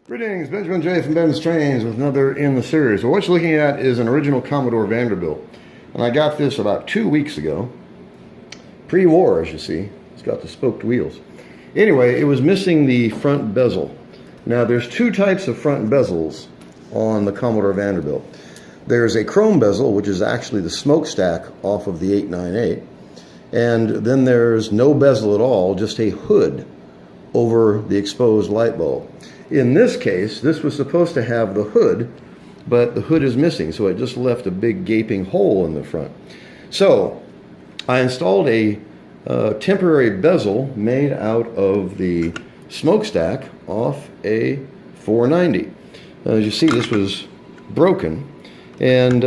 Greetings, Benjamin J. from BENZTRAINZ with another in the series. Well, what you're looking at is an original Commodore Vanderbilt. And I got this about 2 weeks ago. Pre-war, as you see. It's got the spoked wheels. Anyway, it was missing the front bezel. Now, there's two types of front bezels on the Commodore Vanderbilt. There's a chrome bezel, which is actually the smokestack off of the 898. And then there's no bezel at all, just a hood over the exposed light bulb. In this case, this was supposed to have the hood, but the hood is missing, so it just left a big gaping hole in the front. So I installed a temporary bezel made out of the smokestack off a 490. As you see, this was broken and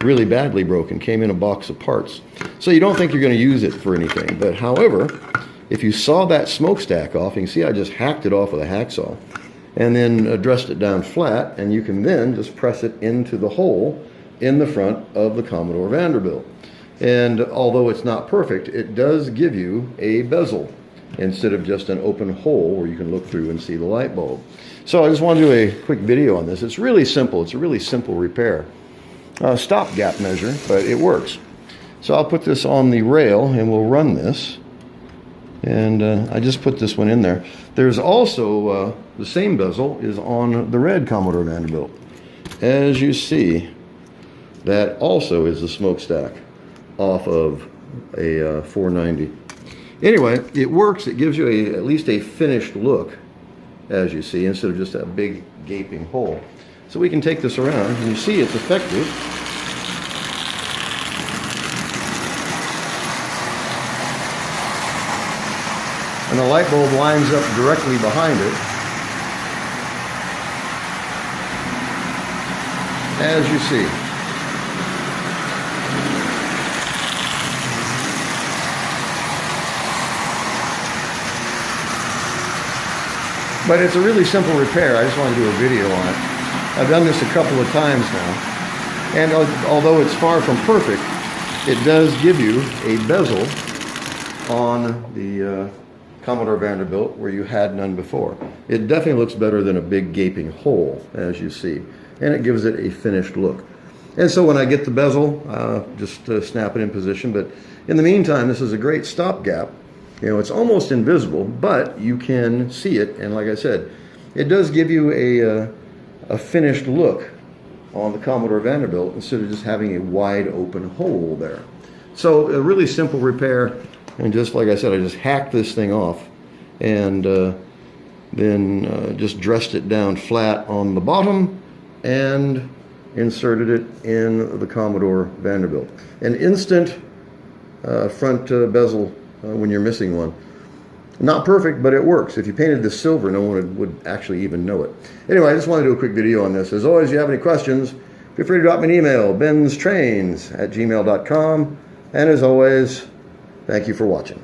really badly broken, came in a box of parts. So you don't think you're going to use it for anything, but however, if you saw that smokestack off, you can see I just hacked it off with a hacksaw and then dressed it down flat, and you can then just press it into the hole in the front of the Commodore Vanderbilt. And although it's not perfect, it does give you a bezel instead of just an open hole where you can look through and see the light bulb. So I just want to do a quick video on this. It's really simple. It's a really simple repair. Stopgap measure, but it works. So I'll put this on the rail and we'll run this. And I just put this one in there. There's also the same bezel is on the red Commodore Vanderbilt. As you see, that also is the smokestack off of a 490. Anyway, it works. It gives you at least a finished look, as you see, instead of just that big gaping hole. So we can take this around, and you see it's effective. And the light bulb lines up directly behind it, as you see. But it's a really simple repair. I just want to do a video on it. I've done this a couple of times now. And although it's far from perfect, it does give you a bezel on the Commodore Vanderbilt where you had none before. It definitely looks better than a big gaping hole, as you see, and it gives it a finished look. And so when I get the bezel, just snap it in position. But in the meantime, this is a great stopgap. You know, it's almost invisible, but you can see it. And like I said, it does give you a finished look on the Commodore Vanderbilt instead of just having a wide open hole there. So a really simple repair. And just like I said, I just hacked this thing off and then just dressed it down flat on the bottom and inserted it in the Commodore Vanderbilt. An instant front bezel when you're missing one. Not perfect, but it works. If you painted this silver, no one would actually even know it. Anyway, I just wanted to do a quick video on this. As always, if you have any questions, feel free to drop me an email, BENZTRAINZ@gmail.com. And as always, thank you for watching.